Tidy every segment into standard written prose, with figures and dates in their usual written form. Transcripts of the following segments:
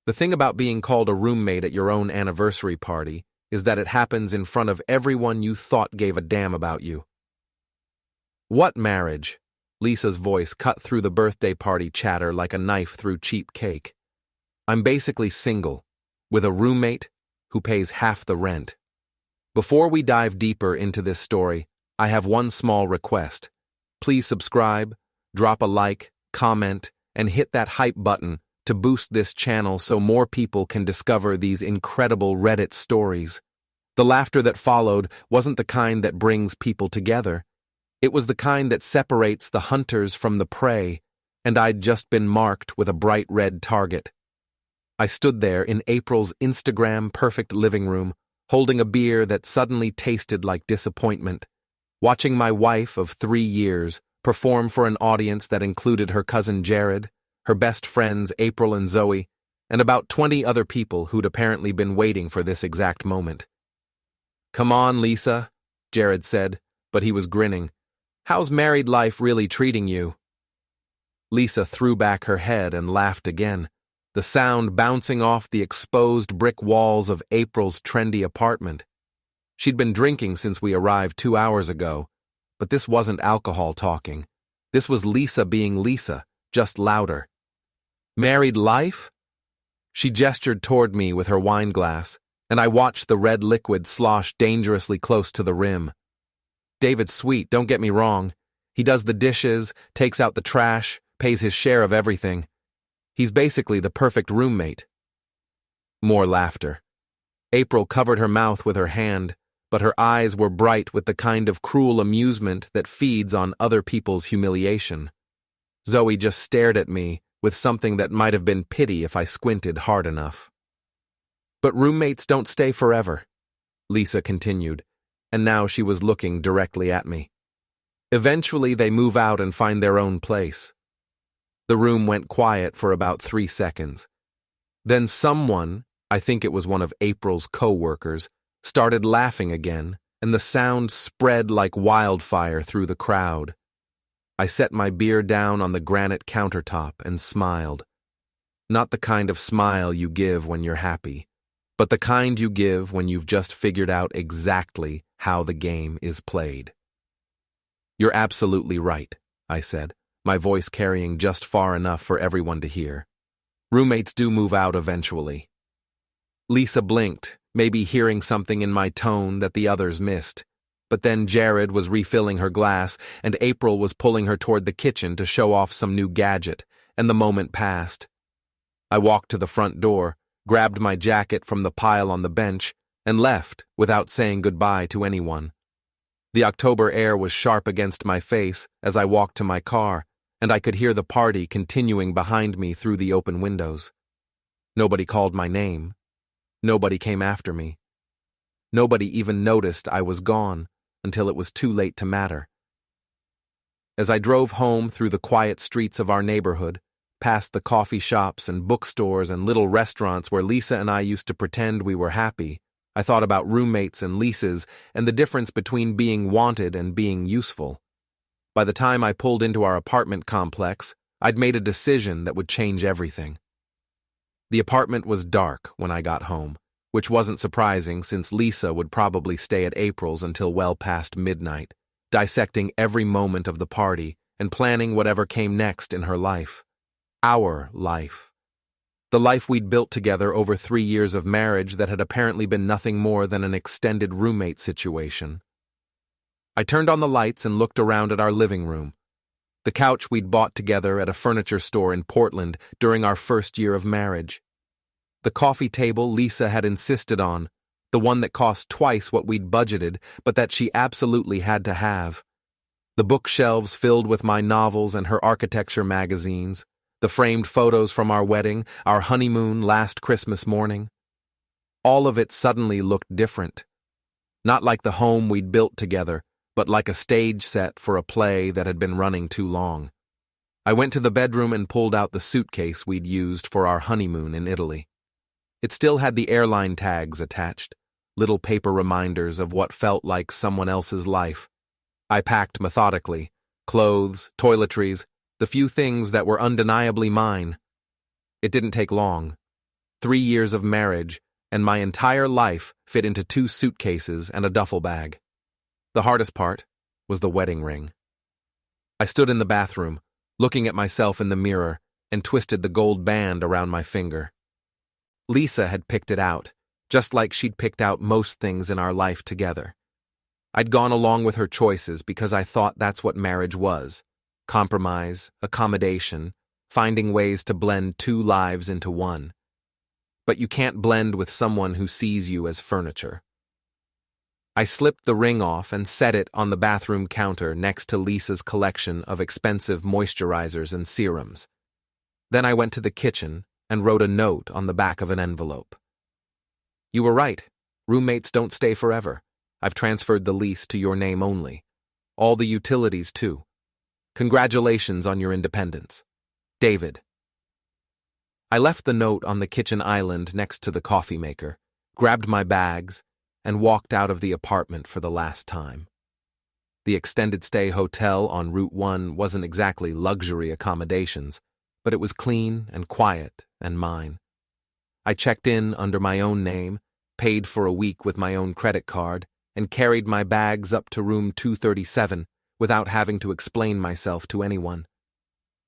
The thing about being called a roommate at your own anniversary party is that it happens in front of everyone you thought gave a damn about you. What marriage? Lisa's voice cut through the birthday party chatter like a knife through cheap cake. I'm basically single, with a roommate who pays half the rent. Before we dive deeper into this story, I have one small request. Please subscribe, drop a like, comment, and hit that hype button to boost this channel so more people can discover these incredible Reddit stories. The laughter that followed wasn't the kind that brings people together. It was the kind that separates the hunters from the prey, and I'd just been marked with a bright red target. I stood there in April's Instagram-perfect living room, holding a beer that suddenly tasted like disappointment, watching my wife of 3 years perform for an audience that included her cousin Jared, her best friends April and Zoe, and about 20 other people who'd apparently been waiting for this exact moment. "Come on, Lisa," Jared said, but he was grinning. "How's married life really treating you?" Lisa threw back her head and laughed again, the sound bouncing off the exposed brick walls of April's trendy apartment. She'd been drinking since we arrived 2 hours ago, but this wasn't alcohol talking. This was Lisa being Lisa, just louder. "Married life?" She gestured toward me with her wine glass, and I watched the red liquid slosh dangerously close to the rim. "David's sweet, don't get me wrong. He does the dishes, takes out the trash, pays his share of everything. He's basically the perfect roommate." More laughter. April covered her mouth with her hand, but her eyes were bright with the kind of cruel amusement that feeds on other people's humiliation. Zoe just stared at me with something that might have been pity if I squinted hard enough. "But roommates don't stay forever," Lisa continued, and now she was looking directly at me. "Eventually they move out and find their own place." The room went quiet for about 3 seconds. Then someone, I think it was one of April's co-workers, started laughing again, and the sound spread like wildfire through the crowd. I set my beer down on the granite countertop and smiled. Not the kind of smile you give when you're happy, but the kind you give when you've just figured out exactly how the game is played. "You're absolutely right," I said, my voice carrying just far enough for everyone to hear. "Roommates do move out eventually." Lisa blinked, maybe hearing something in my tone that the others missed. But then Jared was refilling her glass, and April was pulling her toward the kitchen to show off some new gadget, and the moment passed. I walked to the front door, grabbed my jacket from the pile on the bench, and left without saying goodbye to anyone. The October air was sharp against my face as I walked to my car, and I could hear the party continuing behind me through the open windows. Nobody called my name. Nobody came after me. Nobody even noticed I was gone until it was too late to matter. As I drove home through the quiet streets of our neighborhood, past the coffee shops and bookstores and little restaurants where Lisa and I used to pretend we were happy, I thought about roommates and leases and the difference between being wanted and being useful. By the time I pulled into our apartment complex, I'd made a decision that would change everything. The apartment was dark when I got home, which wasn't surprising since Lisa would probably stay at April's until well past midnight, dissecting every moment of the party and planning whatever came next in her life. Our life. The life we'd built together over 3 years of marriage that had apparently been nothing more than an extended roommate situation. I turned on the lights and looked around at our living room. The couch we'd bought together at a furniture store in Portland during our first year of marriage. The coffee table Lisa had insisted on, the one that cost twice what we'd budgeted, but that she absolutely had to have. The bookshelves filled with my novels and her architecture magazines, the framed photos from our wedding, our honeymoon last Christmas morning. All of it suddenly looked different. Not like the home we'd built together, but like a stage set for a play that had been running too long. I went to the bedroom and pulled out the suitcase we'd used for our honeymoon in Italy. It still had the airline tags attached, little paper reminders of what felt like someone else's life. I packed methodically, clothes, toiletries, the few things that were undeniably mine. It didn't take long. 3 years of marriage, and my entire life fit into 2 suitcases and a duffel bag. The hardest part was the wedding ring. I stood in the bathroom, looking at myself in the mirror, and twisted the gold band around my finger. Lisa had picked it out, just like she'd picked out most things in our life together. I'd gone along with her choices because I thought that's what marriage was: compromise, accommodation, finding ways to blend 2 lives into one. But you can't blend with someone who sees you as furniture. I slipped the ring off and set it on the bathroom counter next to Lisa's collection of expensive moisturizers and serums. Then I went to the kitchen and wrote a note on the back of an envelope. "You were right. Roommates don't stay forever. I've transferred the lease to your name only. All the utilities, too. Congratulations on your independence. David." I left the note on the kitchen island next to the coffee maker, grabbed my bags, and walked out of the apartment for the last time. The extended stay hotel on Route 1 wasn't exactly luxury accommodations, but it was clean and quiet and mine. I checked in under my own name, paid for a week with my own credit card, and carried my bags up to room 237 without having to explain myself to anyone.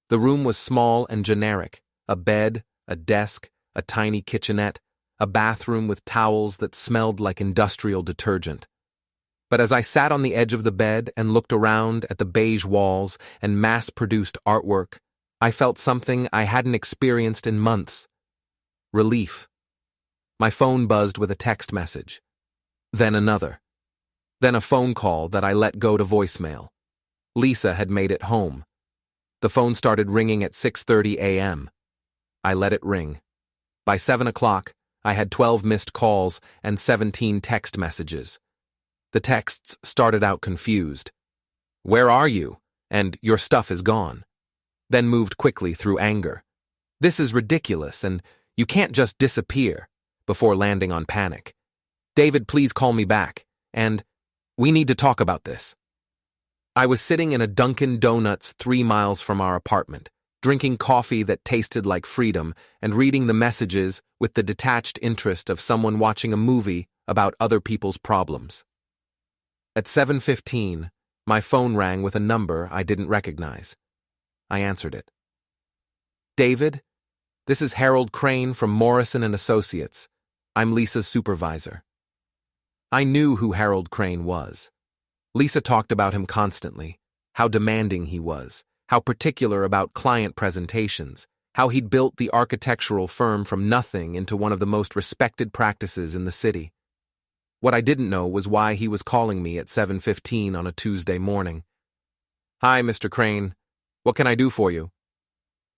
The room was small and generic: a bed, a desk, a tiny kitchenette, a bathroom with towels that smelled like industrial detergent. But as I sat on the edge of the bed and looked around at the beige walls and mass-produced artwork, I felt something I hadn't experienced in months: relief. My phone buzzed with a text message. Then another. Then a phone call that I let go to voicemail. Lisa had made it home. The phone started ringing at 6:30 a.m. I let it ring. By 7 o'clock, I had 12 missed calls and 17 text messages. The texts started out confused. "Where are you?" and "Your stuff is gone." Then moved quickly through anger. "This is ridiculous, and you can't just disappear," before landing on panic. "David, please call me back," and "We need to talk about this." I was sitting in a Dunkin' Donuts 3 miles from our apartment, drinking coffee that tasted like freedom and reading the messages with the detached interest of someone watching a movie about other people's problems. At 7:15, my phone rang with a number I didn't recognize. I answered it. "David, this is Harold Crane from Morrison & Associates. I'm Lisa's supervisor." I knew who Harold Crane was. Lisa talked about him constantly: how demanding he was, how particular about client presentations, how he'd built the architectural firm from nothing into one of the most respected practices in the city. What I didn't know was why he was calling me at 7:15 on a Tuesday morning. "Hi, Mr. Crane. What can I do for you?"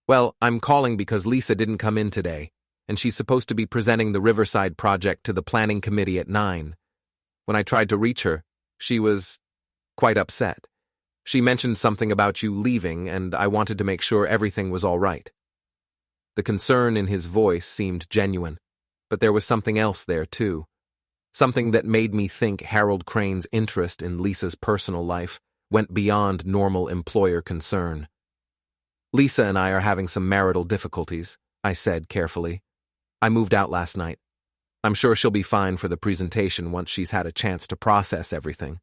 "Well, I'm calling because Lisa didn't come in today, and she's supposed to be presenting the Riverside project to the planning committee at 9. When I tried to reach her, she was quite upset. She mentioned something about you leaving, and I wanted to make sure everything was all right." The concern in his voice seemed genuine, but there was something else there, too. Something that made me think Harold Crane's interest in Lisa's personal life went beyond normal employer concern. "Lisa and I are having some marital difficulties," I said carefully. "I moved out last night. I'm sure she'll be fine for the presentation once she's had a chance to process everything."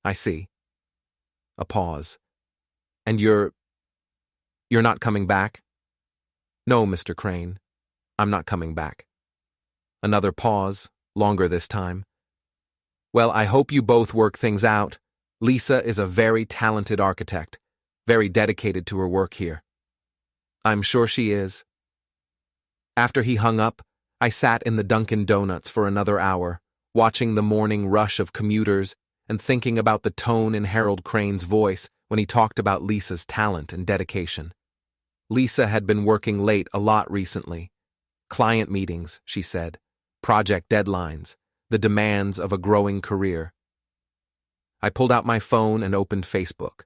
"I see." A pause. "And you're not coming back?" "No, Mr. Crane. I'm not coming back." Another pause, longer this time. "Well, I hope you both work things out. Lisa is a very talented architect, very dedicated to her work here." "I'm sure she is." After he hung up, I sat in the Dunkin' Donuts for another hour, watching the morning rush of commuters and thinking about the tone in Harold Crane's voice when he talked about Lisa's talent and dedication. Lisa had been working late a lot recently. Client meetings, she said, project deadlines, the demands of a growing career. I pulled out my phone and opened Facebook.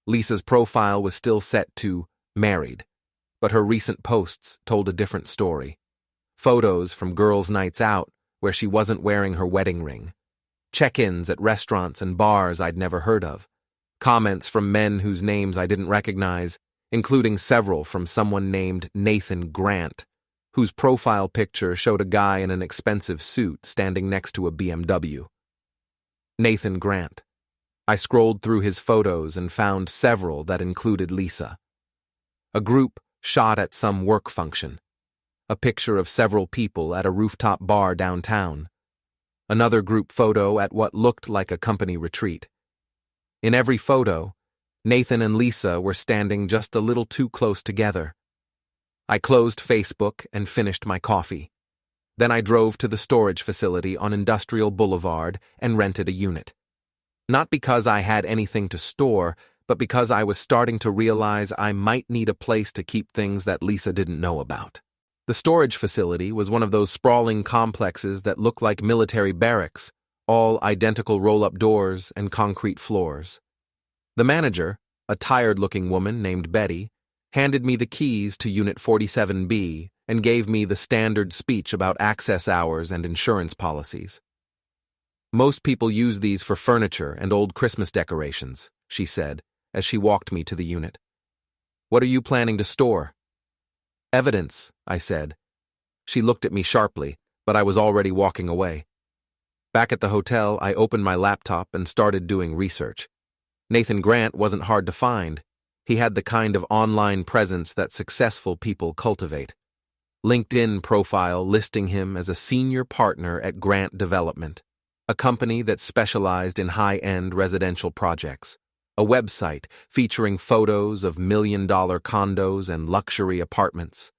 Lisa's profile was still set to married, but her recent posts told a different story. Photos from girls' nights out where she wasn't wearing her wedding ring. Check-ins at restaurants and bars I'd never heard of. Comments from men whose names I didn't recognize, including several from someone named Nathan Grant, whose profile picture showed a guy in an expensive suit standing next to a BMW. Nathan Grant. I scrolled through his photos and found several that included Lisa. A group shot at some work function. A picture of several people at a rooftop bar downtown. Another group photo at what looked like a company retreat. In every photo, Nathan and Lisa were standing just a little too close together. I closed Facebook and finished my coffee. Then I drove to the storage facility on Industrial Boulevard and rented a unit. Not because I had anything to store, but because I was starting to realize I might need a place to keep things that Lisa didn't know about. The storage facility was one of those sprawling complexes that look like military barracks, all identical roll-up doors and concrete floors. The manager, a tired-looking woman named Betty, handed me the keys to Unit 47B and gave me the standard speech about access hours and insurance policies. Most people use these for furniture and old Christmas decorations, she said, as she walked me to the unit. What are you planning to store? Evidence, I said. She looked at me sharply, but I was already walking away. Back at the hotel, I opened my laptop and started doing research. Nathan Grant wasn't hard to find. He had the kind of online presence that successful people cultivate. LinkedIn profile listing him as a senior partner at Grant Development, a company that specialized in high-end residential projects. A website featuring photos of million-dollar condos and luxury apartments.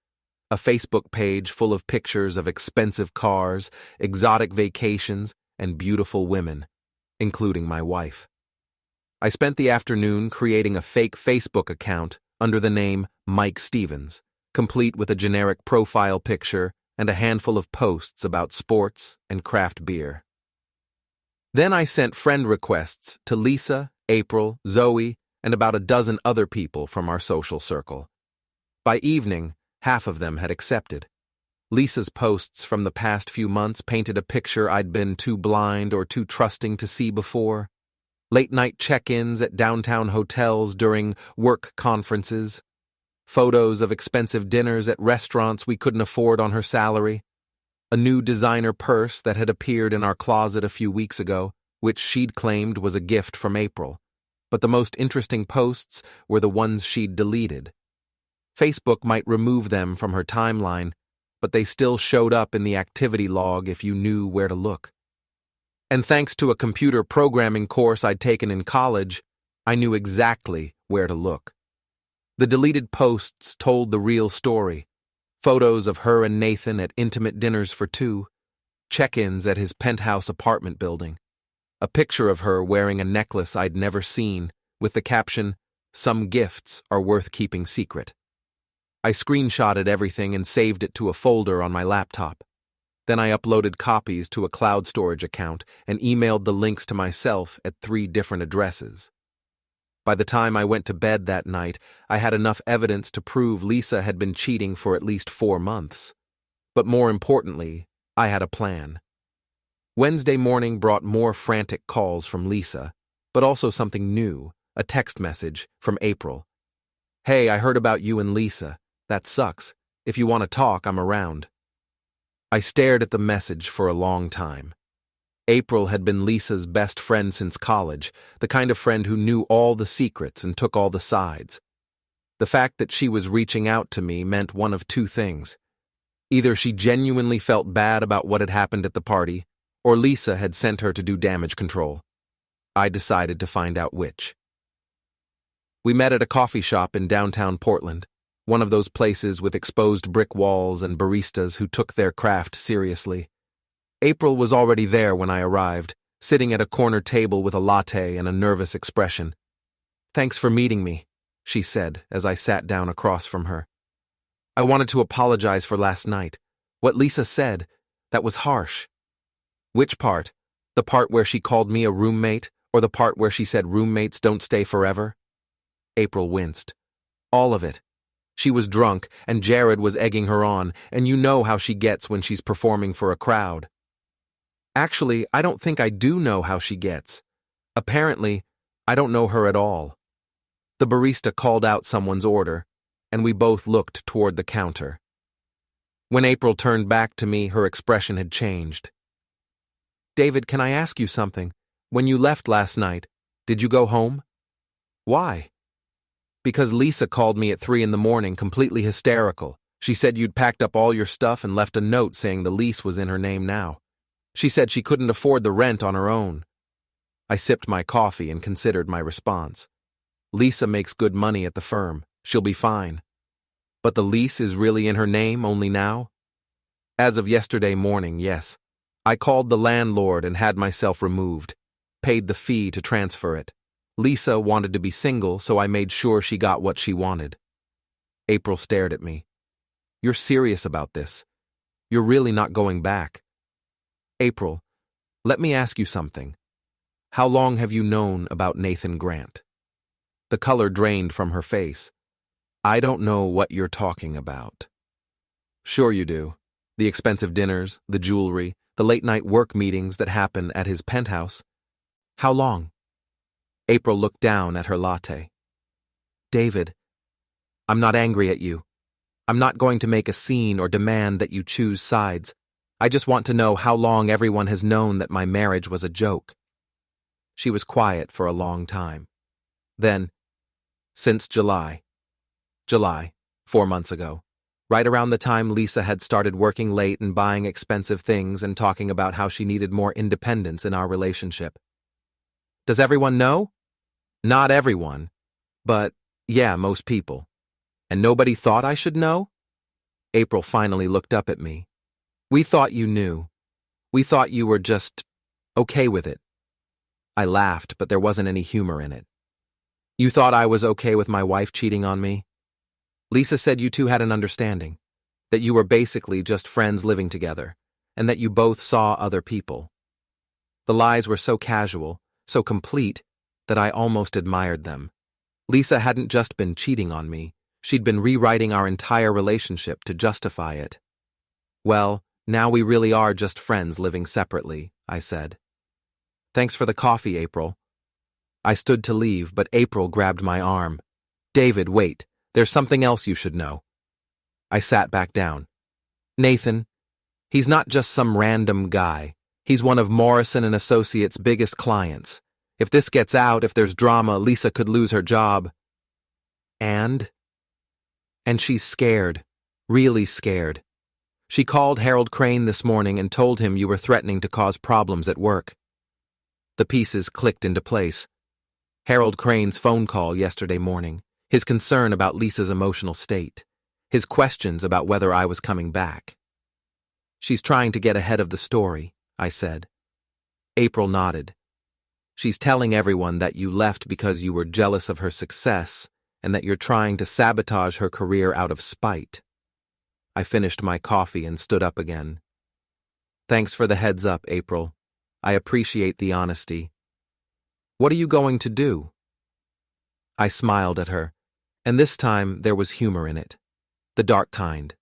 A Facebook page full of pictures of expensive cars, exotic vacations, and beautiful women, including my wife. I spent the afternoon creating a fake Facebook account under the name Mike Stevens, complete with a generic profile picture and a handful of posts about sports and craft beer. Then I sent friend requests to Lisa, April, Zoe, and about a dozen other people from our social circle. By evening, half of them had accepted. Lisa's posts from the past few months painted a picture I'd been too blind or too trusting to see before. Late-night check-ins at downtown hotels during work conferences. Photos of expensive dinners at restaurants we couldn't afford on her salary. A new designer purse that had appeared in our closet a few weeks ago, which she'd claimed was a gift from April. But the most interesting posts were the ones she'd deleted. Facebook might remove them from her timeline, but they still showed up in the activity log if you knew where to look. And thanks to a computer programming course I'd taken in college, I knew exactly where to look. The deleted posts told the real story. Photos of her and Nathan at intimate dinners for two, check-ins at his penthouse apartment building. A picture of her wearing a necklace I'd never seen, with the caption, "Some gifts are worth keeping secret." I screenshotted everything and saved it to a folder on my laptop. Then I uploaded copies to a cloud storage account and emailed the links to myself at 3 different addresses. By the time I went to bed that night, I had enough evidence to prove Lisa had been cheating for at least 4 months. But more importantly, I had a plan. Wednesday morning brought more frantic calls from Lisa, but also something new, a text message from April. "Hey, I heard about you and Lisa. That sucks. If you want to talk, I'm around." I stared at the message for a long time. April had been Lisa's best friend since college, the kind of friend who knew all the secrets and took all the sides. The fact that she was reaching out to me meant one of 2 things. Either she genuinely felt bad about what had happened at the party, or Lisa had sent her to do damage control. I decided to find out which. We met at a coffee shop in downtown Portland, one of those places with exposed brick walls and baristas who took their craft seriously. April was already there when I arrived, sitting at a corner table with a latte and a nervous expression. "Thanks for meeting me," she said as I sat down across from her. "I wanted to apologize for last night. What Lisa said, that was harsh." "Which part? The part where she called me a roommate, or the part where she said roommates don't stay forever?" April winced. "All of it. She was drunk, and Jared was egging her on, and you know how she gets when she's performing for a crowd." "Actually, I don't think I do know how she gets. Apparently, I don't know her at all." The barista called out someone's order, and we both looked toward the counter. When April turned back to me, her expression had changed. David, can I ask you something? When you left last night, did you go home? Why? Because Lisa called me at 3 in the morning, completely hysterical. She said you'd packed up all your stuff and left a note saying the lease was in her name now. She said she couldn't afford the rent on her own. I sipped my coffee and considered my response. Lisa makes good money at the firm. She'll be fine. But the lease is really in her name only now? As of yesterday morning, yes. I called the landlord and had myself removed, paid the fee to transfer it. Lisa wanted to be single, so I made sure she got what she wanted. April stared at me. You're serious about this? You're really not going back? April, let me ask you something. How long have you known about Nathan Grant? The color drained from her face. I don't know what you're talking about. Sure you do. The expensive dinners, the jewelry, the late-night work meetings that happen at his penthouse. How long? April looked down at her latte. David, I'm not angry at you. I'm not going to make a scene or demand that you choose sides. I just want to know how long everyone has known that my marriage was a joke. She was quiet for a long time. Then, since July. July, 4 months ago. Right around the time Lisa had started working late and buying expensive things and talking about how she needed more independence in our relationship. Does everyone know? Not everyone, but yeah, most people. And nobody thought I should know? April finally looked up at me. We thought you knew. We thought you were just okay with it. I laughed, but there wasn't any humor in it. You thought I was okay with my wife cheating on me? Lisa said you two had an understanding, that you were basically just friends living together, and that you both saw other people. The lies were so casual, so complete, that I almost admired them. Lisa hadn't just been cheating on me, she'd been rewriting our entire relationship to justify it. Well, now we really are just friends living separately, I said. Thanks for the coffee, April. I stood to leave, but April grabbed my arm. David, wait, there's something else you should know. I sat back down. Nathan, he's not just some random guy. He's one of Morrison & Associates' biggest clients. If this gets out, if there's drama, Lisa could lose her job. And she's scared, really scared. She called Harold Crane this morning and told him you were threatening to cause problems at work. The pieces clicked into place. Harold Crane's phone call yesterday morning, his concern about Lisa's emotional state, his questions about whether I was coming back. She's trying to get ahead of the story, I said. April nodded. She's telling everyone that you left because you were jealous of her success and that you're trying to sabotage her career out of spite. I finished my coffee and stood up again. Thanks for the heads up, April. I appreciate the honesty. What are you going to do? I smiled at her, and this time there was humor in it. The dark kind.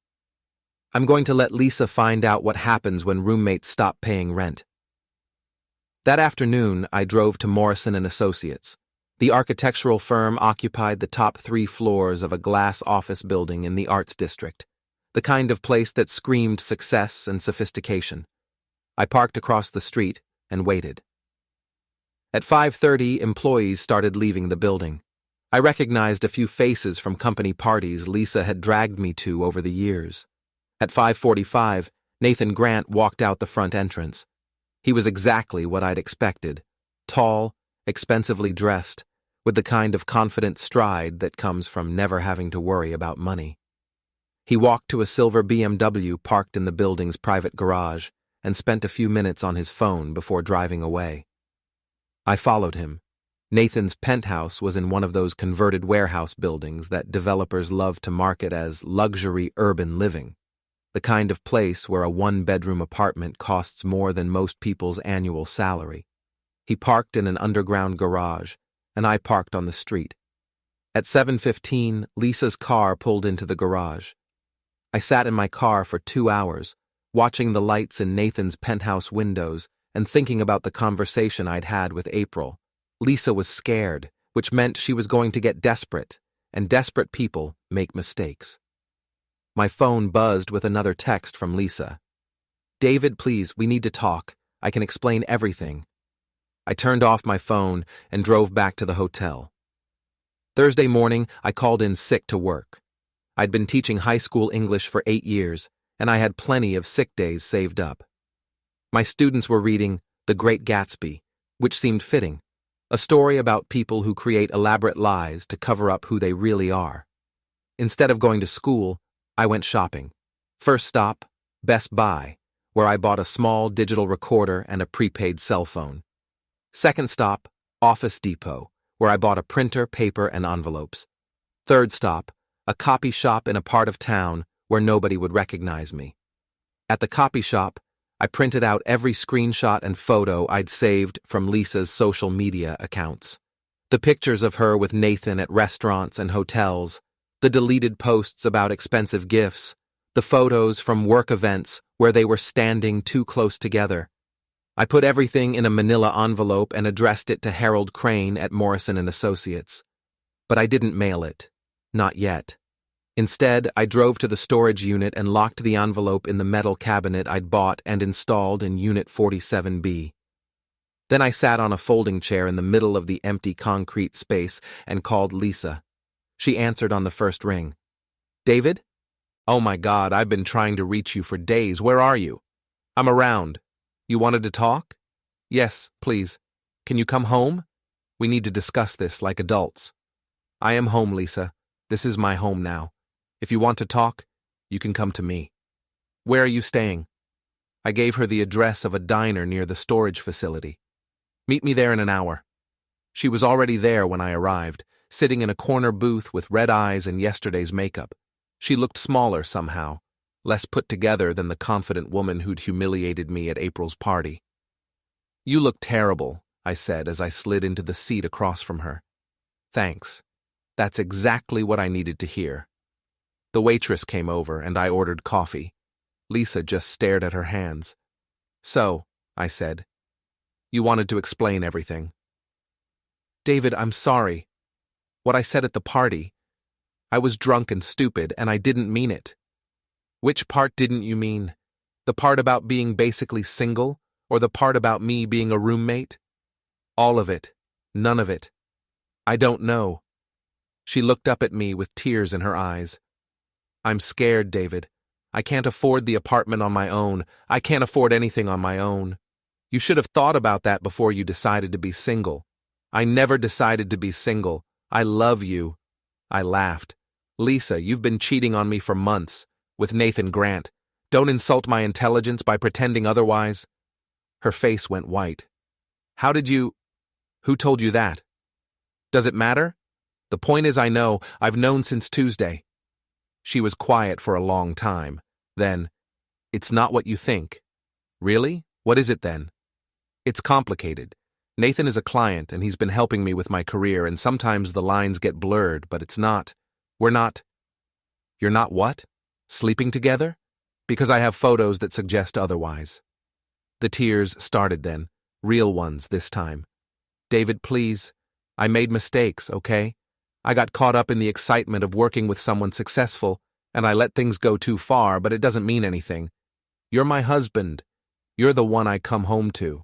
I'm going to let Lisa find out what happens when roommates stop paying rent. That afternoon, I drove to Morrison & Associates. The architectural firm occupied the top 3 floors of a glass office building in the Arts District, the kind of place that screamed success and sophistication. I parked across the street and waited. At 5:30, employees started leaving the building. I recognized a few faces from company parties Lisa had dragged me to over the years. At 5:45, Nathan Grant walked out the front entrance. He was exactly what I'd expected, tall, expensively dressed, with the kind of confident stride that comes from never having to worry about money. He walked to a silver BMW parked in the building's private garage and spent a few minutes on his phone before driving away. I followed him. Nathan's penthouse was in one of those converted warehouse buildings that developers love to market as luxury urban living, the kind of place where a 1-bedroom apartment costs more than most people's annual salary. He parked in an underground garage, and I parked on the street. At 7:15, Lisa's car pulled into the garage. I sat in my car for 2 hours, watching the lights in Nathan's penthouse windows and thinking about the conversation I'd had with April. Lisa was scared, which meant she was going to get desperate, and desperate people make mistakes. My phone buzzed with another text from Lisa. David, please, we need to talk. I can explain everything. I turned off my phone and drove back to the hotel. Thursday morning, I called in sick to work. I'd been teaching high school English for 8 years, and I had plenty of sick days saved up. My students were reading The Great Gatsby, which seemed fitting, a story about people who create elaborate lies to cover up who they really are. Instead of going to school, I went shopping. First stop, Best Buy, where I bought a small digital recorder and a prepaid cell phone. Second stop, Office Depot, where I bought a printer, paper, and envelopes. Third stop, a copy shop in a part of town where nobody would recognize me. At the copy shop, I printed out every screenshot and photo I'd saved from Lisa's social media accounts. The pictures of her with Nathan at restaurants and hotels, the deleted posts about expensive gifts, the photos from work events where they were standing too close together. I put everything in a manila envelope and addressed it to Harold Crane at Morrison & Associates. But I didn't mail it. Not yet. Instead, I drove to the storage unit and locked the envelope in the metal cabinet I'd bought and installed in Unit 47B. Then I sat on a folding chair in the middle of the empty concrete space and called Lisa. She answered on the first ring. David? Oh my God, I've been trying to reach you for days. Where are you? I'm around. You wanted to talk? Yes, please. Can you come home? We need to discuss this like adults. I am home, Lisa. This is my home now. If you want to talk, you can come to me. Where are you staying? I gave her the address of a diner near the storage facility. Meet me there in an hour. She was already there when I arrived, sitting in a corner booth with red eyes and yesterday's makeup. She looked smaller somehow, less put together than the confident woman who'd humiliated me at April's party. You look terrible, I said as I slid into the seat across from her. Thanks. That's exactly what I needed to hear. The waitress came over and I ordered coffee. Lisa just stared at her hands. So, I said, you wanted to explain everything. David, I'm sorry. What I said at the party. I was drunk and stupid and I didn't mean it. Which part didn't you mean? The part about being basically single, or the part about me being a roommate? All of it. None of it. I don't know. She looked up at me with tears in her eyes. I'm scared, David. I can't afford the apartment on my own. I can't afford anything on my own. You should have thought about that before you decided to be single. I never decided to be single. I love you. I laughed. Lisa, you've been cheating on me for months. With Nathan Grant. Don't insult my intelligence by pretending otherwise. Her face went white. How did you... Who told you that? Does it matter? The point is I know. I've known since Tuesday. She was quiet for a long time. Then, it's not what you think. Really? What is it then? It's complicated. Nathan is a client and he's been helping me with my career and sometimes the lines get blurred, but it's not. We're not. You're not what? Sleeping together? Because I have photos that suggest otherwise. The tears started then, real ones this time. David, please. I made mistakes, okay? I got caught up in the excitement of working with someone successful, and I let things go too far, but it doesn't mean anything. You're my husband. You're the one I come home to.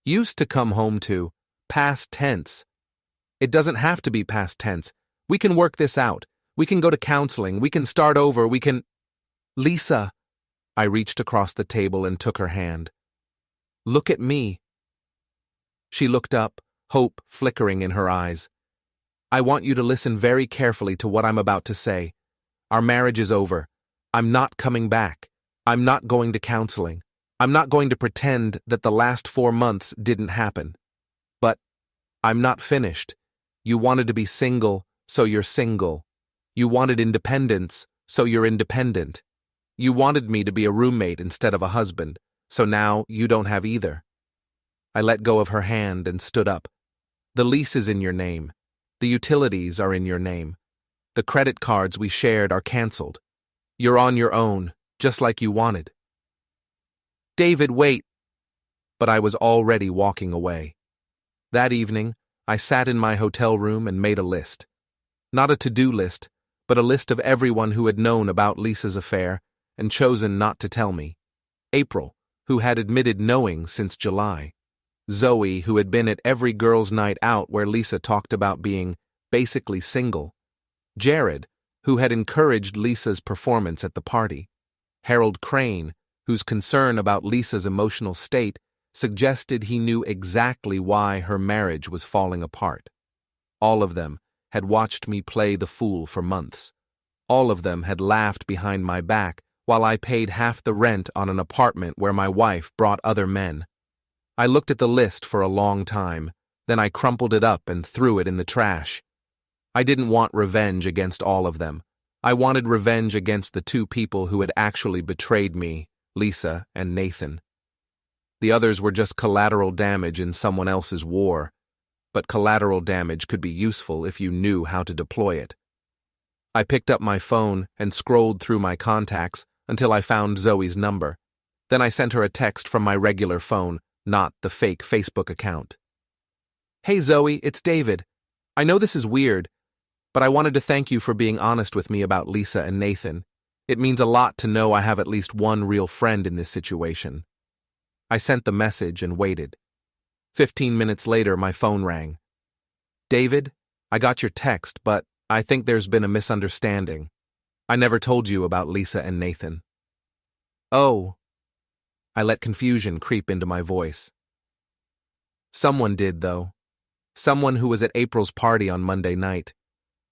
Used to come home to. Past tense. It doesn't have to be past tense. We can work this out. We can go to counseling. We can start over. We can... Lisa. I reached across the table and took her hand. Look at me. She looked up, hope flickering in her eyes. I want you to listen very carefully to what I'm about to say. Our marriage is over. I'm not coming back. I'm not going to counseling. I'm not going to pretend that the last 4 months didn't happen. But I'm not finished. You wanted to be single, so you're single. You wanted independence, so you're independent. You wanted me to be a roommate instead of a husband, so now you don't have either. I let go of her hand and stood up. The lease is in your name. The utilities are in your name. The credit cards we shared are canceled. You're on your own, just like you wanted. David, wait! But I was already walking away. That evening, I sat in my hotel room and made a list. Not a to-do list, but a list of everyone who had known about Lisa's affair and chosen not to tell me. April, who had admitted knowing since July. Zoe, who had been at every girls' night out where Lisa talked about being basically single. Jared, who had encouraged Lisa's performance at the party. Harold Crane, whose concern about Lisa's emotional state suggested he knew exactly why her marriage was falling apart. All of them had watched me play the fool for months. All of them had laughed behind my back while I paid half the rent on an apartment where my wife brought other men. I looked at the list for a long time, then I crumpled it up and threw it in the trash. I didn't want revenge against all of them. I wanted revenge against the two people who had actually betrayed me, Lisa and Nathan. The others were just collateral damage in someone else's war, but collateral damage could be useful if you knew how to deploy it. I picked up my phone and scrolled through my contacts until I found Zoe's number. Then I sent her a text from my regular phone, not the fake Facebook account. "Hey Zoe, it's David. I know this is weird, but I wanted to thank you for being honest with me about Lisa and Nathan. It means a lot to know I have at least one real friend in this situation." I sent the message and waited. 15 minutes later, my phone rang. "David, I got your text, but I think there's been a misunderstanding. I never told you about Lisa and Nathan." "Oh." I let confusion creep into my voice. "Someone did, though. Someone who was at April's party on Monday night.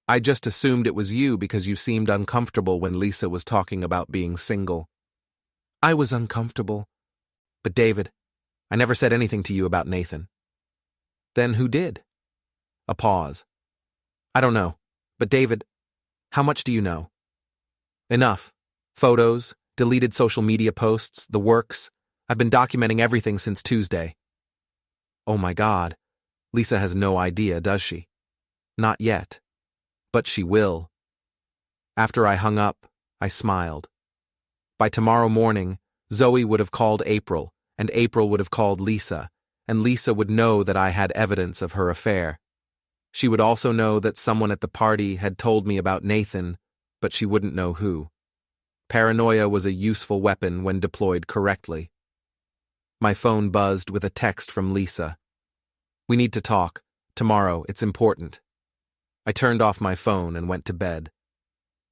I just assumed it was you because you seemed uncomfortable when Lisa was talking about being single." "I was uncomfortable. But David, I never said anything to you about Nathan." "Then who did?" A pause. "I don't know. But David, how much do you know?" "Enough. Photos, deleted social media posts, the works. I've been documenting everything since Tuesday." "Oh my God. Lisa has no idea, does she?" "Not yet. But she will." After I hung up, I smiled. By tomorrow morning, Zoe would have called April, and April would have called Lisa, and Lisa would know that I had evidence of her affair. She would also know that someone at the party had told me about Nathan, but she wouldn't know who. Paranoia was a useful weapon when deployed correctly. My phone buzzed with a text from Lisa. "We need to talk. Tomorrow, it's important." I turned off my phone and went to bed.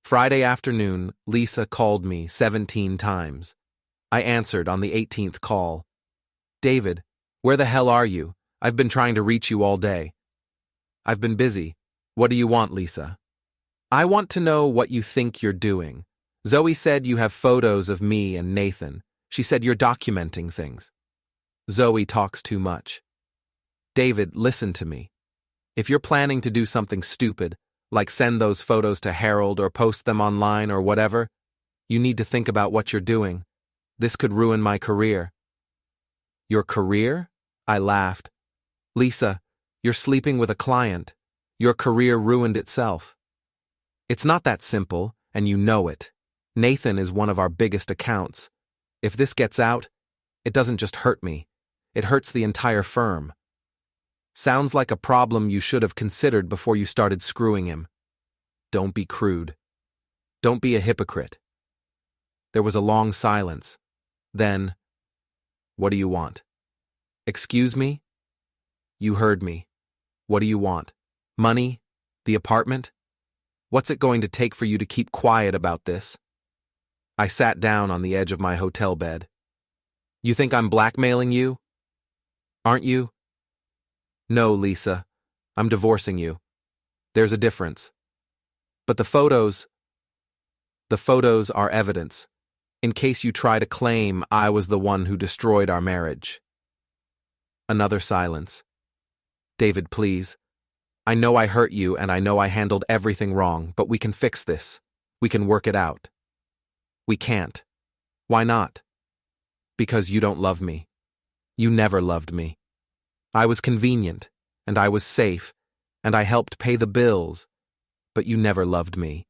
Friday afternoon, Lisa called me 17 times. I answered on the 18th call. "David, where the hell are you? I've been trying to reach you all day." "I've been busy. What do you want, Lisa?" "I want to know what you think you're doing. Zoe said you have photos of me and Nathan. She said you're documenting things." "Zoe talks too much." "David, listen to me. If you're planning to do something stupid, like send those photos to Harold or post them online or whatever, you need to think about what you're doing. This could ruin my career." "Your career?" I laughed. "Lisa, you're sleeping with a client. Your career ruined itself." "It's not that simple, and you know it. Nathan is one of our biggest accounts. If this gets out, it doesn't just hurt me. It hurts the entire firm." "Sounds like a problem you should have considered before you started screwing him." "Don't be crude. Don't be a hypocrite." There was a long silence. Then, "What do you want?" "Excuse me?" "You heard me. What do you want? Money? The apartment? What's it going to take for you to keep quiet about this?" I sat down on the edge of my hotel bed. "You think I'm blackmailing you? Aren't you?" "No, Lisa. I'm divorcing you. There's a difference. But the photos are evidence, in case you try to claim I was the one who destroyed our marriage." Another silence. "David, please. I know I hurt you and I know I handled everything wrong, but we can fix this. We can work it out." "We can't." "Why not?" "Because you don't love me. You never loved me. I was convenient, and I was safe, and I helped pay the bills, but you never loved me."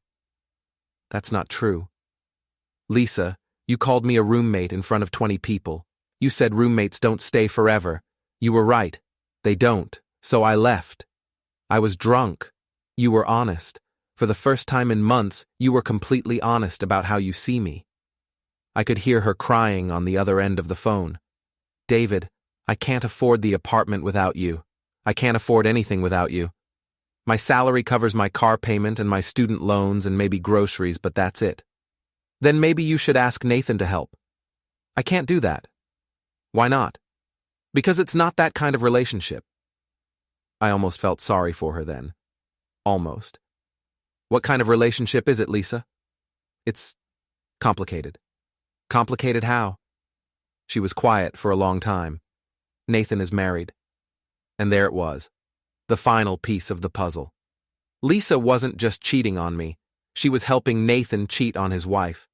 "That's not true." "Lisa, you called me a roommate in front of 20 people. You said roommates don't stay forever. You were right. They don't, so I left. I was drunk. You were honest. For the first time in months, you were completely honest about how you see me. I could hear her crying on the other end of the phone. David, I can't afford the apartment without you. I can't afford anything without you. My salary covers my car payment and my student loans and maybe groceries, but that's it. Then maybe you should ask Nathan to help. I can't do that. Why not? Because it's not that kind of relationship. I almost felt sorry for her then. Almost. What kind of relationship is it, Lisa? It's complicated. Complicated how? She was quiet for a long time. Nathan is married. And there it was. The final piece of the puzzle. Lisa wasn't just cheating on me. She was helping Nathan cheat on his wife.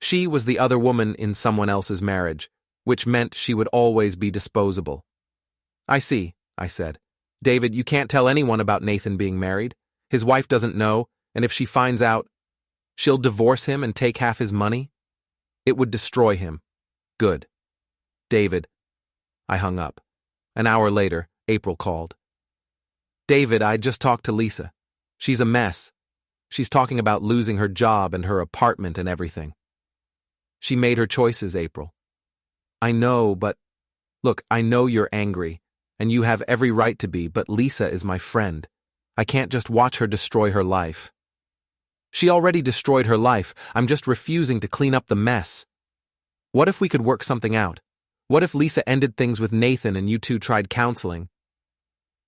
She was the other woman in someone else's marriage, which meant she would always be disposable. I see, I said. David, you can't tell anyone about Nathan being married. His wife doesn't know, and if she finds out, she'll divorce him and take half his money? It would destroy him. Good. David. I hung up. An hour later, April called. David, I just talked to Lisa. She's a mess. She's talking about losing her job and her apartment and everything. She made her choices, April. I know, but... Look, I know you're angry, and you have every right to be, but Lisa is my friend. I can't just watch her destroy her life. She already destroyed her life. I'm just refusing to clean up the mess. What if we could work something out? What if Lisa ended things with Nathan and you two tried counseling?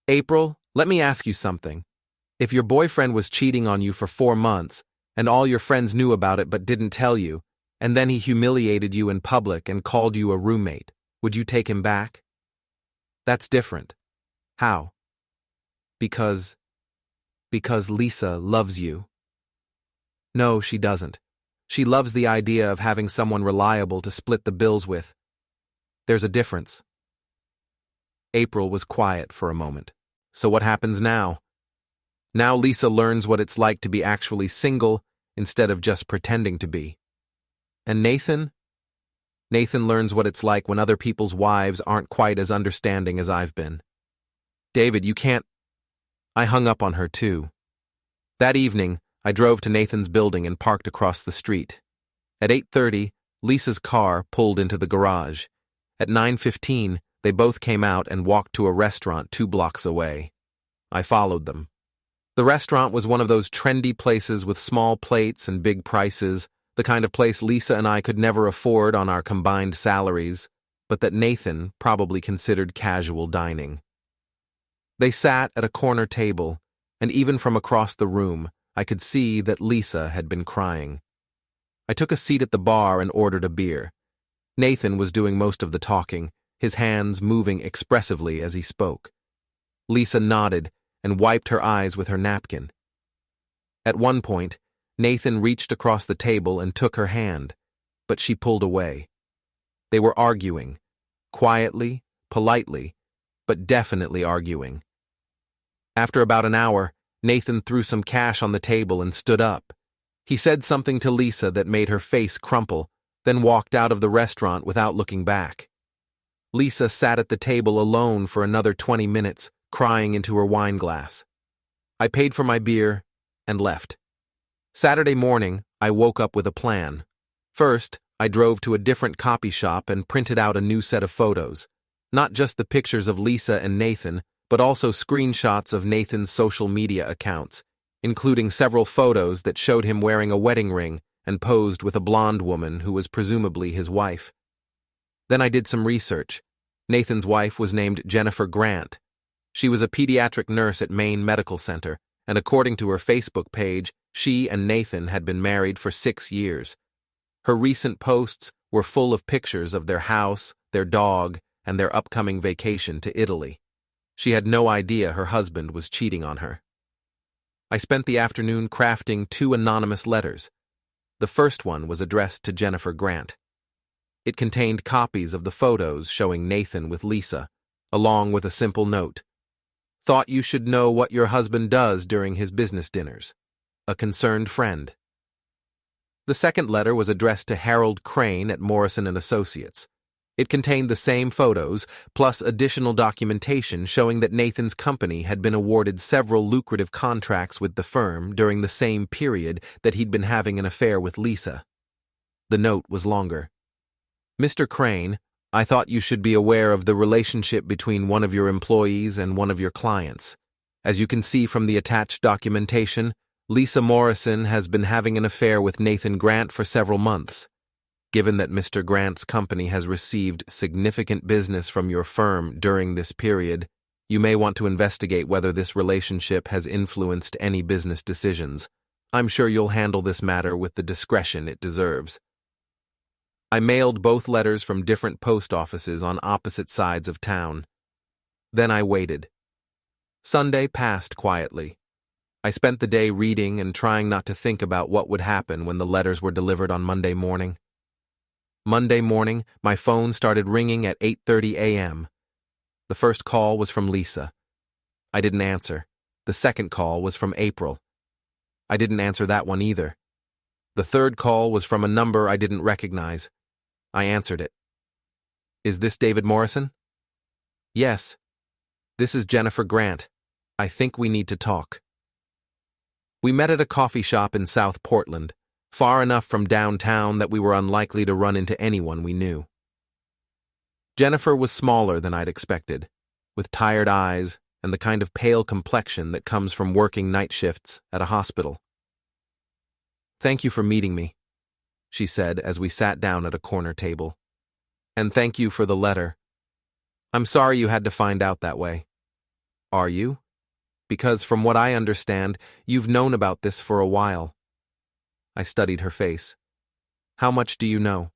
April, let me ask you something. If your boyfriend was cheating on you for 4 months, and all your friends knew about it but didn't tell you, and then he humiliated you in public and called you a roommate, would you take him back? That's different. How? Because Lisa loves you. No, she doesn't. She loves the idea of having someone reliable to split the bills with. There's a difference. April was quiet for a moment. So what happens now? Now Lisa learns what it's like to be actually single instead of just pretending to be. And Nathan? Nathan learns what it's like when other people's wives aren't quite as understanding as I've been. David, you can't... I hung up on her too. That evening, I drove to Nathan's building and parked across the street. At 8:30, Lisa's car pulled into the garage. At 9:15, they both came out and walked to a restaurant 2 blocks away. I followed them. The restaurant was one of those trendy places with small plates and big prices, the kind of place Lisa and I could never afford on our combined salaries, but that Nathan probably considered casual dining. They sat at a corner table, and even from across the room, I could see that Lisa had been crying. I took a seat at the bar and ordered a beer. Nathan was doing most of the talking, his hands moving expressively as he spoke. Lisa nodded and wiped her eyes with her napkin. At one point, Nathan reached across the table and took her hand, but she pulled away. They were arguing, quietly, politely, but definitely arguing. After about an hour, Nathan threw some cash on the table and stood up. He said something to Lisa that made her face crumple, then walked out of the restaurant without looking back. Lisa sat at the table alone for another 20 minutes, crying into her wine glass. I paid for my beer and left. Saturday morning, I woke up with a plan. First, I drove to a different copy shop and printed out a new set of photos. Not just the pictures of Lisa and Nathan, but also screenshots of Nathan's social media accounts, including several photos that showed him wearing a wedding ring and posed with a blonde woman who was presumably his wife. Then I did some research. Nathan's wife was named Jennifer Grant. She was a pediatric nurse at Maine Medical Center, and according to her Facebook page, she and Nathan had been married for 6 years. Her recent posts were full of pictures of their house, their dog, and their upcoming vacation to Italy. She had no idea her husband was cheating on her. I spent the afternoon crafting 2 anonymous letters. The first one was addressed to Jennifer Grant. It contained copies of the photos showing Nathan with Lisa, along with a simple note. Thought you should know what your husband does during his business dinners. A concerned friend. The second letter was addressed to Harold Crane at Morrison & Associates. It contained the same photos, plus additional documentation showing that Nathan's company had been awarded several lucrative contracts with the firm during the same period that he'd been having an affair with Lisa. The note was longer. Mr. Crane, I thought you should be aware of the relationship between one of your employees and one of your clients. As you can see from the attached documentation, Lisa Morrison has been having an affair with Nathan Grant for several months. Given that Mr. Grant's company has received significant business from your firm during this period, you may want to investigate whether this relationship has influenced any business decisions. I'm sure you'll handle this matter with the discretion it deserves. I mailed both letters from different post offices on opposite sides of town. Then I waited. Sunday passed quietly. I spent the day reading and trying not to think about what would happen when the letters were delivered on Monday morning. Monday morning, my phone started ringing at 8:30 a.m. The first call was from Lisa. I didn't answer. The second call was from April. I didn't answer that one either. The third call was from a number I didn't recognize. I answered it. Is this David Morrison? Yes. This is Jennifer Grant. I think we need to talk. We met at a coffee shop in South Portland, far enough from downtown that we were unlikely to run into anyone we knew. Jennifer was smaller than I'd expected, with tired eyes and the kind of pale complexion that comes from working night shifts at a hospital. Thank you for meeting me, she said as we sat down at a corner table. And thank you for the letter. I'm sorry you had to find out that way. Are you? Because from what I understand, you've known about this for a while. I studied her face. How much do you know?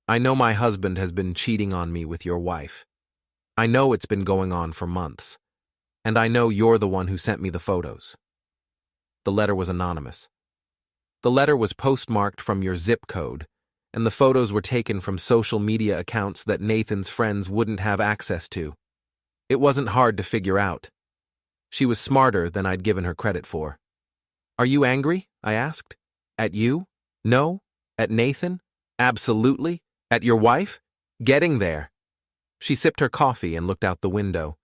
I know my husband has been cheating on me with your wife. I know it's been going on for months. And I know you're the one who sent me the photos. The letter was anonymous. The letter was postmarked from your zip code, and the photos were taken from social media accounts that Nathan's friends wouldn't have access to. It wasn't hard to figure out. She was smarter than I'd given her credit for. Are you angry? I asked. At you? No? At Nathan? Absolutely? At your wife? Getting there. She sipped her coffee and looked out the window.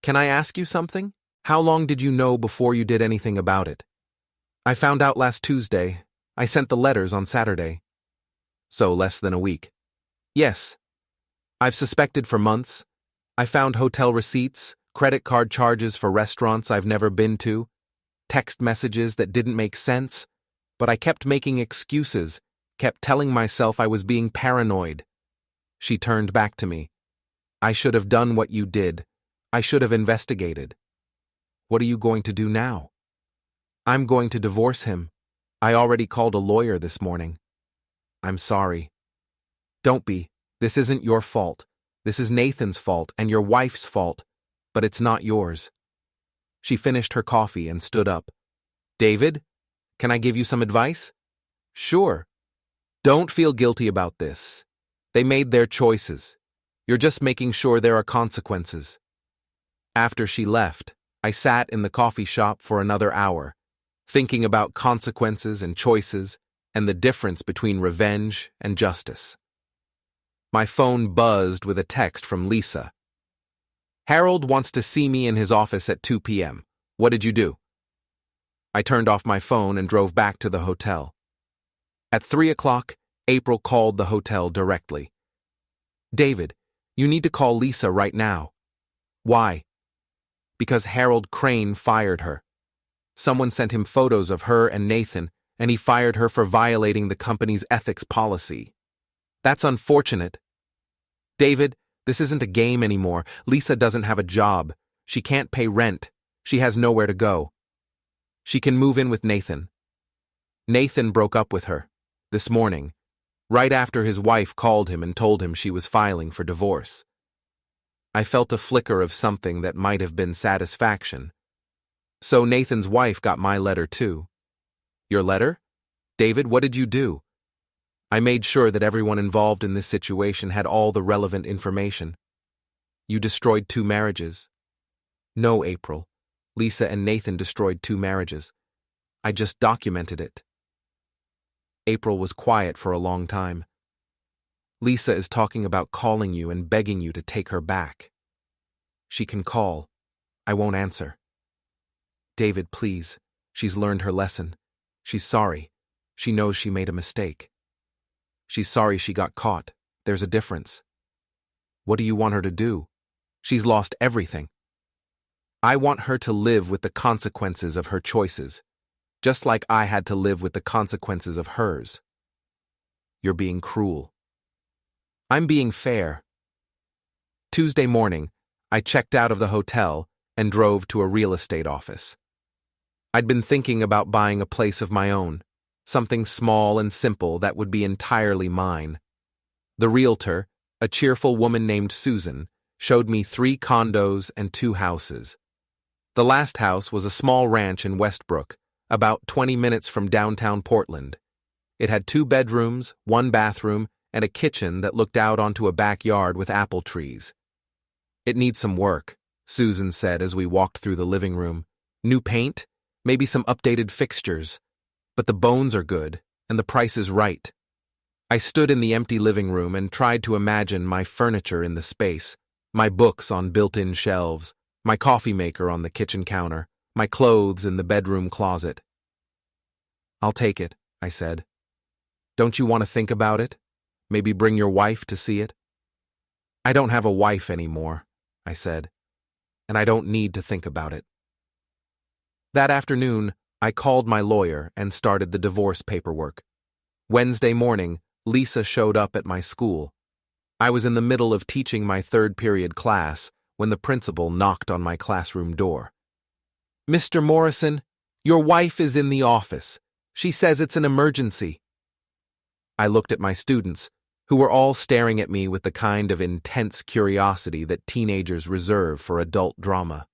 Can I ask you something? How long did you know before you did anything about it? I found out last Tuesday. I sent the letters on Saturday. So less than a week. Yes. I've suspected for months. I found hotel receipts, credit card charges for restaurants I've never been to, text messages that didn't make sense, but I kept making excuses, kept telling myself I was being paranoid. She turned back to me. I should have done what you did. I should have investigated. What are you going to do now? I'm going to divorce him. I already called a lawyer this morning. I'm sorry. Don't be. This isn't your fault. This is Nathan's fault and your wife's fault, but it's not yours. She finished her coffee and stood up. David, can I give you some advice? Sure. Don't feel guilty about this. They made their choices. You're just making sure there are consequences. After she left, I sat in the coffee shop for another hour, thinking about consequences and choices and the difference between revenge and justice. My phone buzzed with a text from Lisa. Harold wants to see me in his office at 2 p.m. What did you do? I turned off my phone and drove back to the hotel. At 3 o'clock, April called the hotel directly. David, you need to call Lisa right now. Why? Because Harold Crane fired her. Someone sent him photos of her and Nathan, and he fired her for violating the company's ethics policy. That's unfortunate. David, this isn't a game anymore. Lisa doesn't have a job. She can't pay rent. She has nowhere to go. She can move in with Nathan. Nathan broke up with her this morning, right after his wife called him and told him she was filing for divorce. I felt a flicker of something that might have been satisfaction. So Nathan's wife got my letter too. Your letter? David, what did you do? I made sure that everyone involved in this situation had all the relevant information. You destroyed 2 marriages. No, April. Lisa and Nathan destroyed 2 marriages. I just documented it. April was quiet for a long time. Lisa is talking about calling you and begging you to take her back. She can call. I won't answer. David, please. She's learned her lesson. She's sorry. She knows she made a mistake. She's sorry she got caught. There's a difference. What do you want her to do? She's lost everything. I want her to live with the consequences of her choices, just like I had to live with the consequences of hers. You're being cruel. I'm being fair. Tuesday morning, I checked out of the hotel and drove to a real estate office. I'd been thinking about buying a place of my own, something small and simple that would be entirely mine. The realtor, a cheerful woman named Susan, showed me 3 condos and 2 houses. The last house was a small ranch in Westbrook, about 20 minutes from downtown Portland. It had 2 bedrooms, 1 bathroom, and a kitchen that looked out onto a backyard with apple trees. It needs some work, Susan said as we walked through the living room. New paint, maybe some updated fixtures. But the bones are good, and the price is right. I stood in the empty living room and tried to imagine my furniture in the space, my books on built-in shelves, my coffee maker on the kitchen counter, my clothes in the bedroom closet. I'll take it, I said. Don't you want to think about it? Maybe bring your wife to see it? I don't have a wife anymore, I said, and I don't need to think about it. That afternoon, I called my lawyer and started the divorce paperwork. Wednesday morning, Lisa showed up at my school. I was in the middle of teaching my 3rd period class when the principal knocked on my classroom door. Mr. Morrison, your wife is in the office. She says it's an emergency. I looked at my students, who were all staring at me with the kind of intense curiosity that teenagers reserve for adult drama.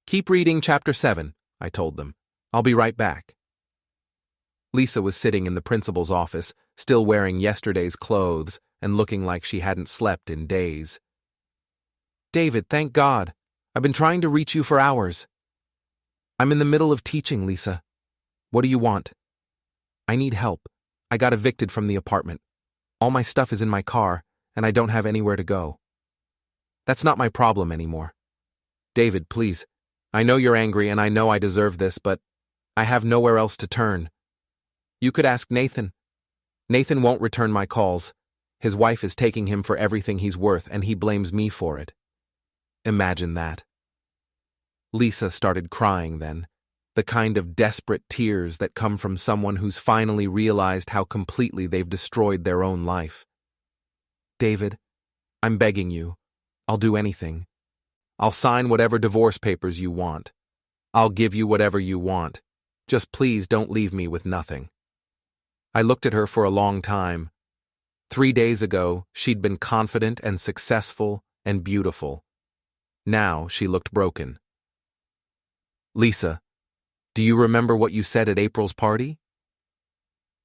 Keep reading chapter 7, I told them. I'll be right back. Lisa was sitting in the principal's office, still wearing yesterday's clothes and looking like she hadn't slept in days. David, thank God. I've been trying to reach you for hours. I'm in the middle of teaching, Lisa. What do you want? I need help. I got evicted from the apartment. All my stuff is in my car, and I don't have anywhere to go. That's not my problem anymore. David, please. I know you're angry and I know I deserve this, but I have nowhere else to turn. You could ask Nathan. Nathan won't return my calls. His wife is taking him for everything he's worth and he blames me for it. Imagine that. Lisa started crying then, the kind of desperate tears that come from someone who's finally realized how completely they've destroyed their own life. David, I'm begging you. I'll do anything. I'll sign whatever divorce papers you want. I'll give you whatever you want. Just please don't leave me with nothing. I looked at her for a long time. 3 days ago, she'd been confident and successful and beautiful. Now she looked broken. Lisa, do you remember what you said at April's party?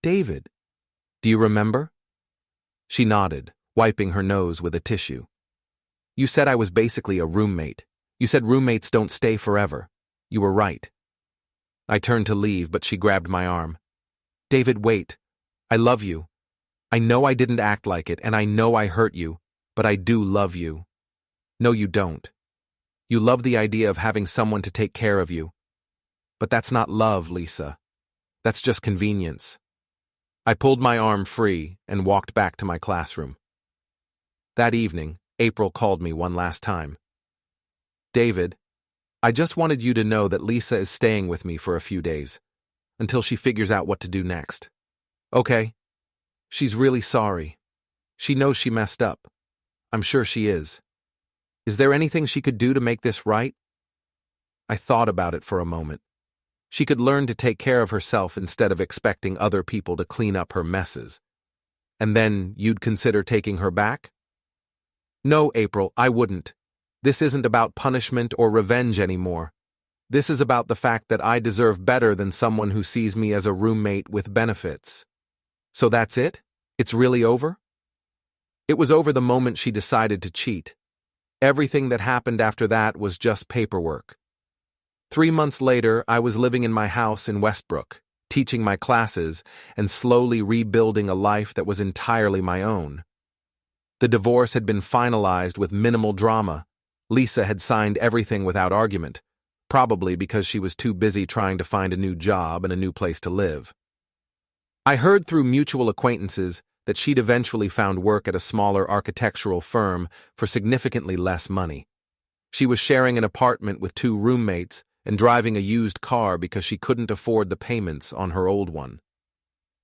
David, do you remember? She nodded, wiping her nose with a tissue. You said I was basically a roommate. You said roommates don't stay forever. You were right. I turned to leave, but she grabbed my arm. David, wait. I love you. I know I didn't act like it, and I know I hurt you, but I do love you. No, you don't. You love the idea of having someone to take care of you. But that's not love, Lisa. That's just convenience. I pulled my arm free and walked back to my classroom. That evening, April called me one last time. David, I just wanted you to know that Lisa is staying with me for a few days, until she figures out what to do next. Okay? She's really sorry. She knows she messed up. I'm sure she is. Is there anything she could do to make this right? I thought about it for a moment. She could learn to take care of herself instead of expecting other people to clean up her messes. And then you'd consider taking her back? No, April, I wouldn't. This isn't about punishment or revenge anymore. This is about the fact that I deserve better than someone who sees me as a roommate with benefits. So that's it? It's really over? It was over the moment she decided to cheat. Everything that happened after that was just paperwork. 3 months later, I was living in my house in Westbrook, teaching my classes and slowly rebuilding a life that was entirely my own. The divorce had been finalized with minimal drama. Lisa had signed everything without argument, probably because she was too busy trying to find a new job and a new place to live. I heard through mutual acquaintances that she'd eventually found work at a smaller architectural firm for significantly less money. She was sharing an apartment with 2 roommates and driving a used car because she couldn't afford the payments on her old one.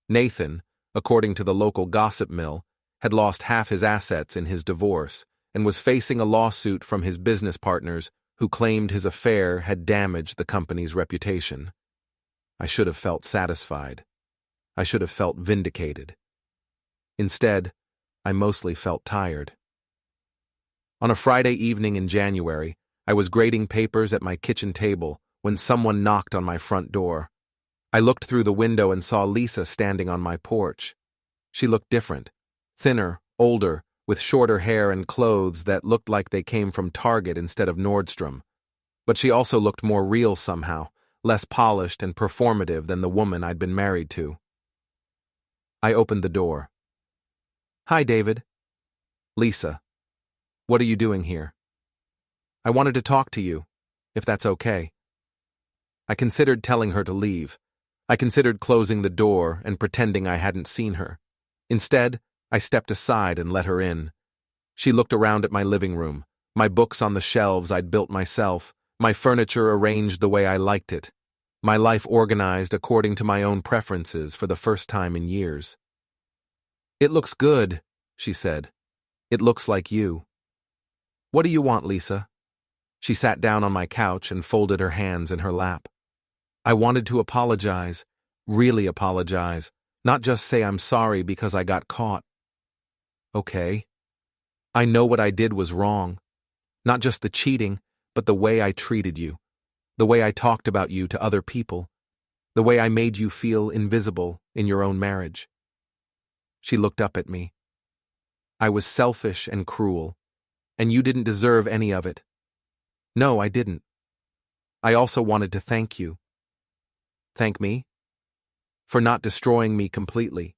Nathan, according to the local gossip mill, had lost half his assets in his divorce and was facing a lawsuit from his business partners who claimed his affair had damaged the company's reputation. I should have felt satisfied. I should have felt vindicated. Instead, I mostly felt tired. On a Friday evening in January, I was grading papers at my kitchen table when someone knocked on my front door. I looked through the window and saw Lisa standing on my porch. She looked different, thinner, older, with shorter hair and clothes that looked like they came from Target instead of Nordstrom. But she also looked more real somehow, less polished and performative than the woman I'd been married to. I opened the door. "Hi, David." "Lisa, what are you doing here?" "I wanted to talk to you, if that's okay." I considered telling her to leave. I considered closing the door and pretending I hadn't seen her. Instead, I stepped aside and let her in. She looked around at my living room, my books on the shelves I'd built myself, my furniture arranged the way I liked it, my life organized according to my own preferences for the first time in years. "It looks good," she said. "It looks like you." "What do you want, Lisa?" She sat down on my couch and folded her hands in her lap. "I wanted to apologize, really apologize, not just say I'm sorry because I got caught." "Okay. I know what I did was wrong. Not just the cheating, but the way I treated you, the way I talked about you to other people, the way I made you feel invisible in your own marriage." She looked up at me. "I was selfish and cruel, and you didn't deserve any of it." "No, I didn't. I also wanted to thank you." "Thank me?" "For not destroying me completely.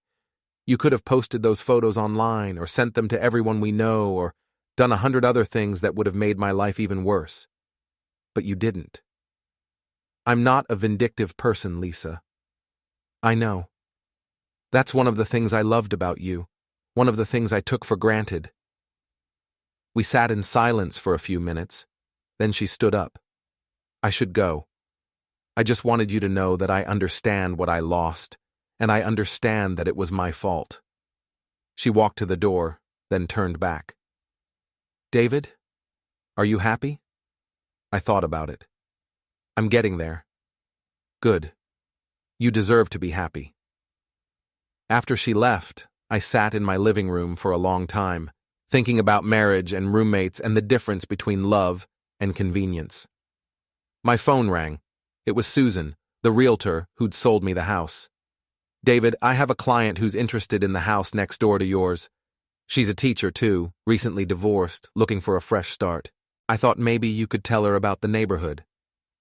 You could have posted those photos online or sent them to everyone we know or done 100 other things that would have made my life even worse. But you didn't." "I'm not a vindictive person, Lisa." "I know. That's one of the things I loved about you, one of the things I took for granted." We sat in silence for a few minutes. Then she stood up. "I should go. I just wanted you to know that I understand what I lost, and I understand that it was my fault." She walked to the door, then turned back. "David, are you happy?" I thought about it. "I'm getting there." "Good. You deserve to be happy." After she left, I sat in my living room for a long time, thinking about marriage and roommates and the difference between love and convenience. My phone rang. It was Susan, the realtor who'd sold me the house. "David, I have a client who's interested in the house next door to yours. She's a teacher, too, recently divorced, looking for a fresh start. I thought maybe you could tell her about the neighborhood."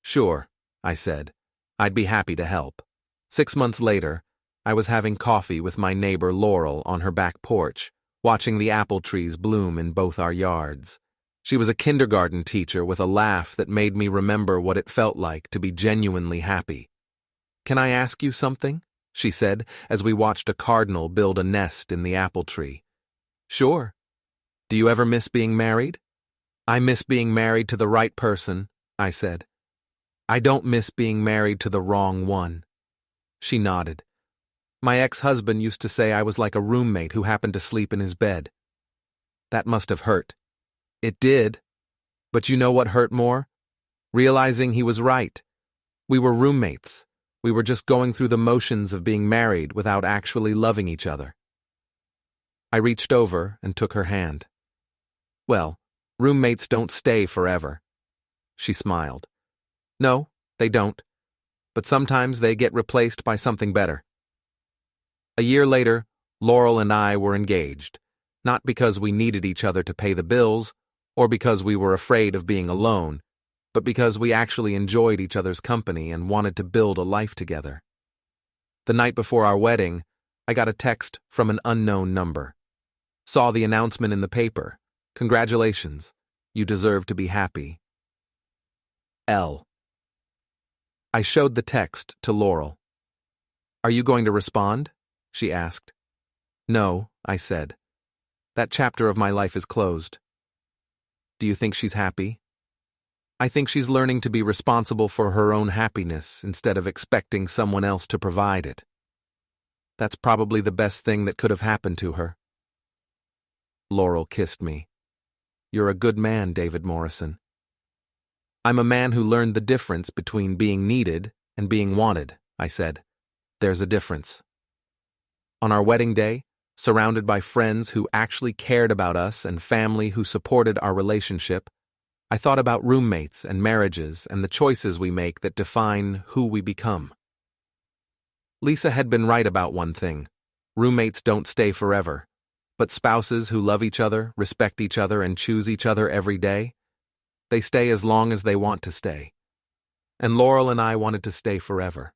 "Sure," I said. "I'd be happy to help." 6 months later, I was having coffee with my neighbor Laurel on her back porch, watching the apple trees bloom in both our yards. She was a kindergarten teacher with a laugh that made me remember what it felt like to be genuinely happy. "Can I ask you something?" she said as we watched a cardinal build a nest in the apple tree. "Sure. Do you ever miss being married?" "I miss being married to the right person," I said. "I don't miss being married to the wrong one." She nodded. "My ex-husband used to say I was like a roommate who happened to sleep in his bed." That must have hurt. It did. But you know what hurt more? Realizing he was right. We were roommates. We were just going through the motions of being married without actually loving each other. I reached over and took her hand. "Well, roommates don't stay forever." She smiled. "No, they don't. But sometimes they get replaced by something better." A year later, Laurel and I were engaged, not because we needed each other to pay the bills, or because we were afraid of being alone, but because we actually enjoyed each other's company and wanted to build a life together. The night before our wedding, I got a text from an unknown number. Saw the announcement in the paper. Congratulations. You deserve to be happy. L. I showed the text to Laurel. Are you going to respond? She asked. No, I said. That chapter of my life is closed. Do you think she's happy? I think she's learning to be responsible for her own happiness instead of expecting someone else to provide it. That's probably the best thing that could have happened to her. Laurel kissed me. You're a good man, David Morrison. I'm a man who learned the difference between being needed and being wanted, I said. There's a difference. On our wedding day, surrounded by friends who actually cared about us and family who supported our relationship, I thought about roommates and marriages and the choices we make that define who we become. Lisa had been right about one thing. Roommates don't stay forever, but spouses who love each other, respect each other, and choose each other every day, they stay as long as they want to stay. And Laurel and I wanted to stay forever.